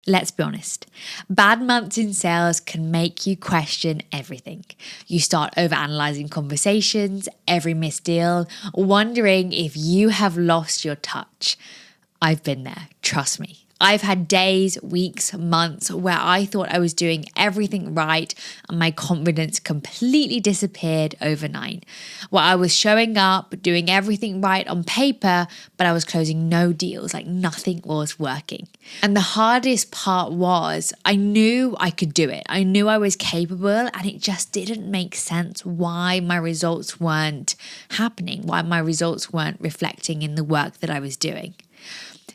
Let's be honest, bad months in sales can make you question everything. You start overanalyzing conversations, every missed deal, wondering if you have lost your touch. I've been there, trust me. I've had days, weeks, months where I thought I was doing everything right and my confidence completely disappeared overnight. Where I was showing up, doing everything right on paper, but I was closing no deals, like nothing was working. And the hardest part was I knew I could do it. I knew I was capable, and it just didn't make sense why my results weren't happening, why my results weren't reflecting in the work that I was doing.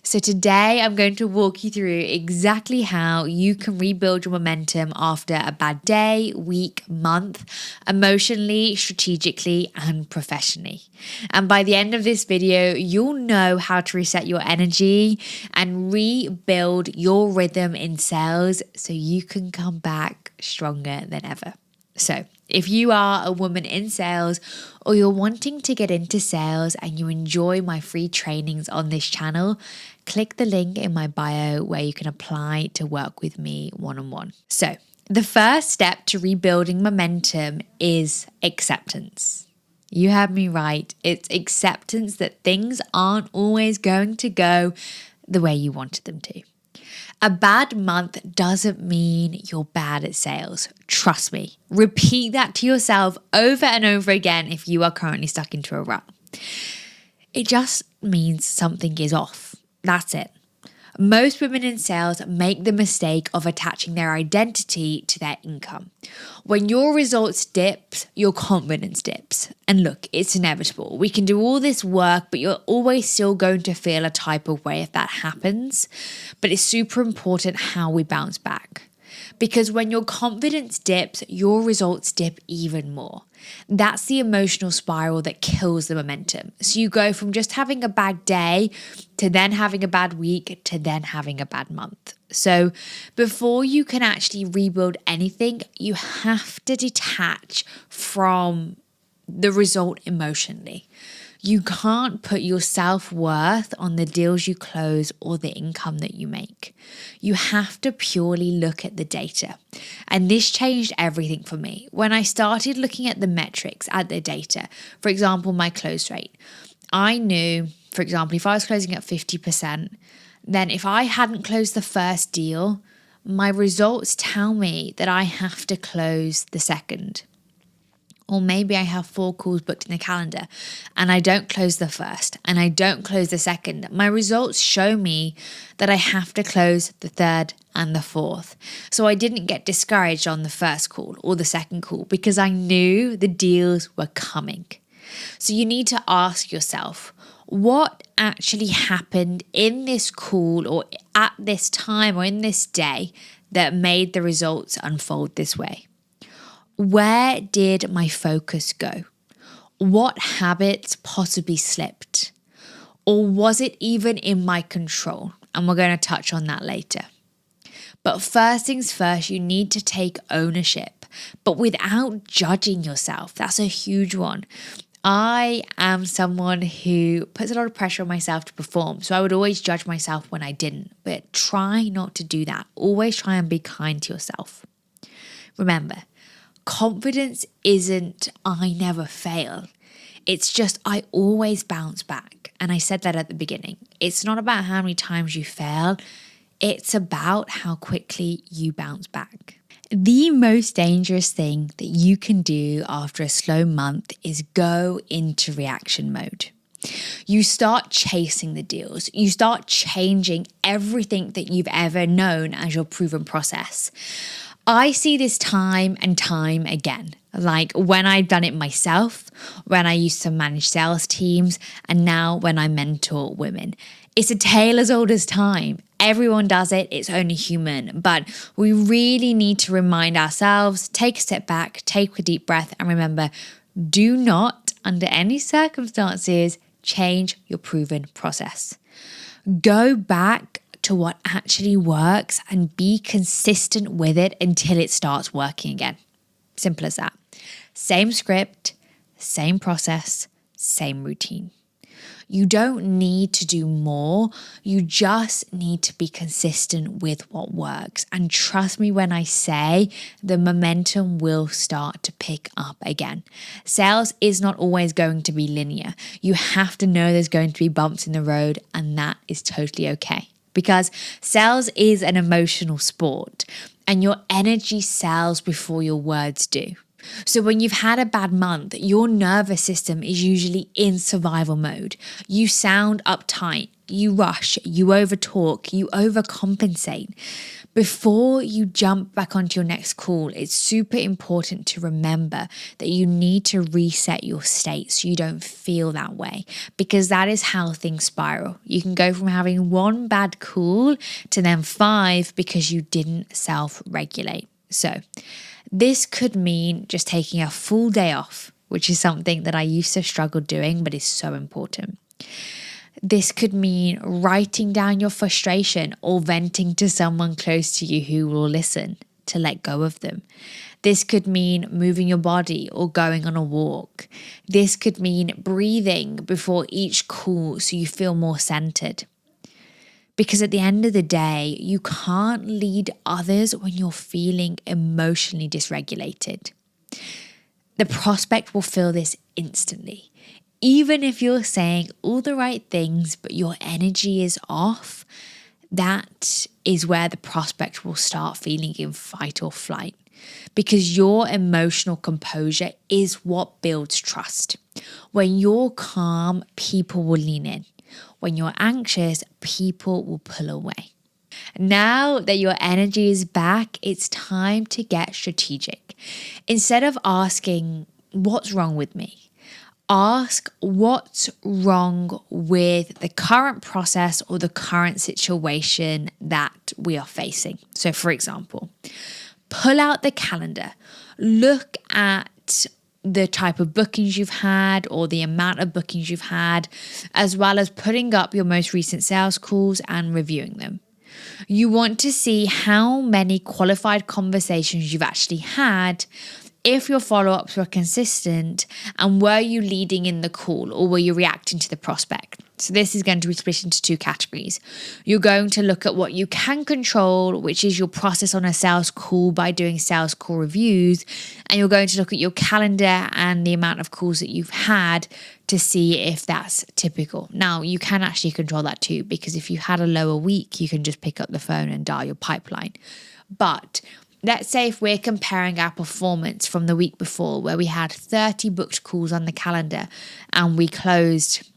So today I'm going to walk you through exactly how you can rebuild your momentum after a bad day, week, month, emotionally, strategically, and professionally. And by the end of this video, you'll know how to reset your energy and rebuild your rhythm in sales so you can come back stronger than ever. So if you are a woman in sales or you're wanting to get into sales and you enjoy my free trainings on this channel, click the link in my bio where you can apply to work with me one-on-one. So the first step to rebuilding momentum is acceptance. You had me right. It's acceptance that things aren't always going to go the way you wanted them to. A bad month doesn't mean you're bad at sales. Trust me. Repeat that to yourself over and over again if you are currently stuck into a rut. It just means something is off. That's it. Most women in sales make the mistake of attaching their identity to their income. When your results dip, your confidence dips. And look, it's inevitable. We can do all this work, but you're always still going to feel a type of way if that happens. But it's super important how we bounce back. Because when your confidence dips, your results dip even more. That's the emotional spiral that kills the momentum. So you go from just having a bad day to then having a bad week to then having a bad month. So before you can actually rebuild anything, you have to detach from the result emotionally. You can't put your self-worth on the deals you close or the income that you make. You have to purely look at the data. And this changed everything for me. When I started looking at the metrics, at the data, for example, my close rate, I knew, for example, if I was closing at 50%, then if I hadn't closed the first deal, my results tell me that I have to close the second. Or maybe I have 4 calls booked in the calendar and I don't close the first and I don't close the second. My results show me that I have to close the third and the fourth. So I didn't get discouraged on the first call or the second call because I knew the deals were coming. So you need to ask yourself, what actually happened in this call or at this time or in this day that made the results unfold this way? Where did my focus go? What habits possibly slipped? Or was it even in my control? And we're going to touch on that later. But first things first, you need to take ownership, but without judging yourself. That's a huge one. I am someone who puts a lot of pressure on myself to perform. So I would always judge myself when I didn't, but try not to do that. Always try and be kind to yourself. Remember, confidence isn't I never fail. It's just I always bounce back. And I said that at the beginning. It's not about how many times you fail. It's about how quickly you bounce back. The most dangerous thing that you can do after a slow month is go into reaction mode. You start chasing the deals. You start changing everything that you've ever known as your proven process. I see this time and time again, like when I've done it myself, when I used to manage sales teams, and now when I mentor women. It's a tale as old as time. Everyone does it. It's only human. But we really need to remind ourselves, take a step back, take a deep breath, and remember, do not, under any circumstances, change your proven process. Go back to what actually works and be consistent with it until it starts working again. Simple as that. Same script, same process, same routine. You don't need to do more. You just need to be consistent with what works. And trust me when I say the momentum will start to pick up again. Sales is not always going to be linear. You have to know there's going to be bumps in the road, and that is totally okay. Because sales is an emotional sport, and your energy sells before your words do. So when you've had a bad month, your nervous system is usually in survival mode. You sound uptight, you rush, you overtalk, you overcompensate. Before you jump back onto your next call, it's super important to remember that you need to reset your state so you don't feel that way, because that is how things spiral. You can go from having one bad call to then 5 because you didn't self-regulate. So this could mean just taking a full day off, which is something that I used to struggle doing, but is so important. This could mean writing down your frustration or venting to someone close to you who will listen, to let go of them. This could mean moving your body or going on a walk. This could mean breathing before each call so you feel more centered. Because at the end of the day, you can't lead others when you're feeling emotionally dysregulated. The prospect will feel this instantly. Even if you're saying all the right things, but your energy is off, that is where the prospect will start feeling in fight or flight. Because your emotional composure is what builds trust. When you're calm, people will lean in. When you're anxious, people will pull away. Now that your energy is back, it's time to get strategic. Instead of asking, what's wrong with me? Ask what's wrong with the current process or the current situation that we are facing. So for example, pull out the calendar, look at the type of bookings you've had or the amount of bookings you've had, as well as putting up your most recent sales calls and reviewing them. You want to see how many qualified conversations you've actually had, if your follow-ups were consistent, and were you leading in the call or were you reacting to the prospect? So this is going to be split into 2 categories. You're going to look at what you can control, which is your process on a sales call by doing sales call reviews. And you're going to look at your calendar and the amount of calls that you've had to see if that's typical. Now, you can actually control that too, because if you had a lower week, you can just pick up the phone and dial your pipeline. But let's say if we're comparing our performance from the week before, where we had 30 booked calls on the calendar and we closed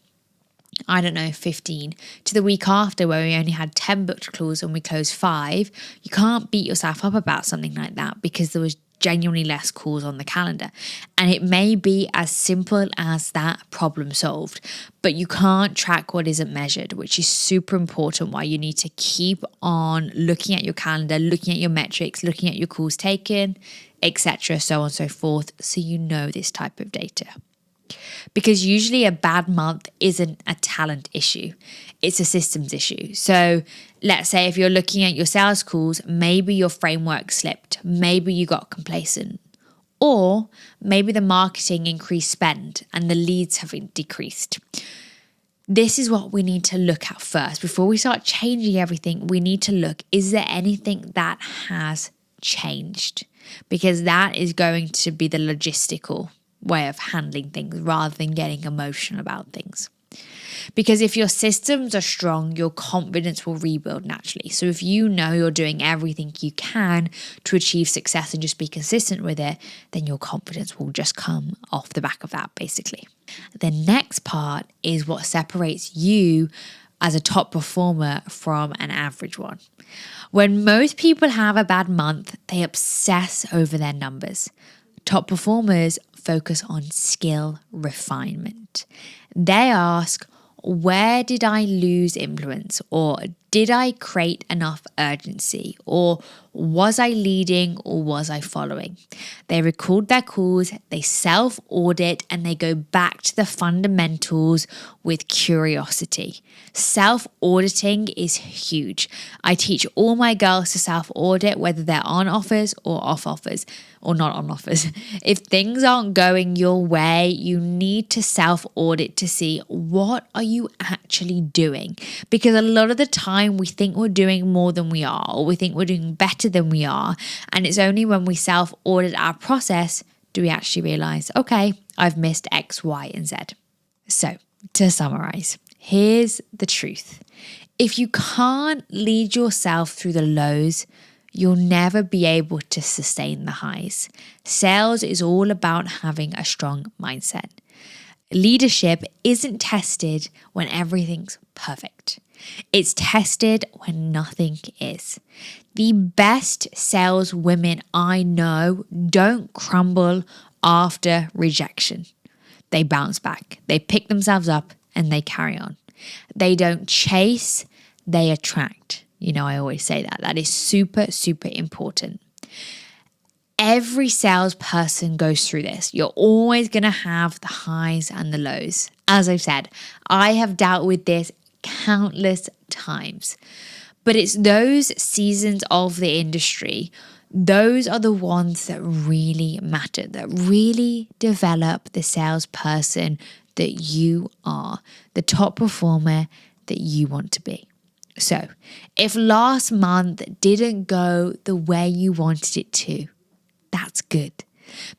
15, to the week after where we only had 10 booked calls and we closed 5, you can't beat yourself up about something like that because there was genuinely less calls on the calendar. And it may be as simple as that, problem solved, but you can't track what isn't measured, which is super important. Why you need to keep on looking at your calendar, looking at your metrics, looking at your calls taken, etc., so on and so forth, so you know this type of data. Because usually a bad month isn't a talent issue, it's a systems issue. So let's say if you're looking at your sales calls, maybe your framework slipped, maybe you got complacent, or maybe the marketing increased spend and the leads have decreased. This is what we need to look at first. Before we start changing everything, we need to look, is there anything that has changed? Because that is going to be the logistical way of handling things rather than getting emotional about things. Because if your systems are strong, your confidence will rebuild naturally. So if you know you're doing everything you can to achieve success and just be consistent with it, then your confidence will just come off the back of that, basically. The next part is what separates you as a top performer from an average one. When most people have a bad month, they obsess over their numbers. Top performers focus on skill refinement. They ask, where did I lose influence? Or Did I create enough urgency? Or was I leading or was I following? They record their calls, they self-audit, and they go back to the fundamentals with curiosity. Self-auditing is huge. I teach all my girls to self-audit, whether they're on offers or off offers, or not on offers. If things aren't going your way, you need to self-audit to see what are you actually doing. Because a lot of the time we think we're doing more than we are, or we think we're doing better than we are. And it's only when we self-audit our process do we actually realize, okay, I've missed X, Y, and Z. So to summarize, here's the truth. If you can't lead yourself through the lows, you'll never be able to sustain the highs. Sales is all about having a strong mindset. Leadership isn't tested when everything's perfect. It's tested when nothing is. The best sales women I know don't crumble after rejection. They bounce back, they pick themselves up, and they carry on. They don't chase, they attract. You know, I always say that. That is super, super important. Every salesperson goes through this. You're always going to have the highs and the lows. As I've said, I have dealt with this countless times. But it's those seasons of the industry, those are the ones that really matter, that really develop the salesperson that you are, the top performer that you want to be. So if last month didn't go the way you wanted it to, that's good.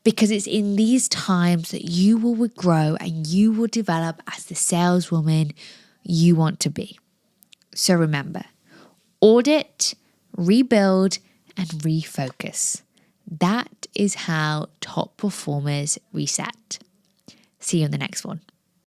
Because it's in these times that you will grow and you will develop as the saleswoman you want to be. So remember, audit, rebuild, and refocus. That is how top performers reset. See you in the next one.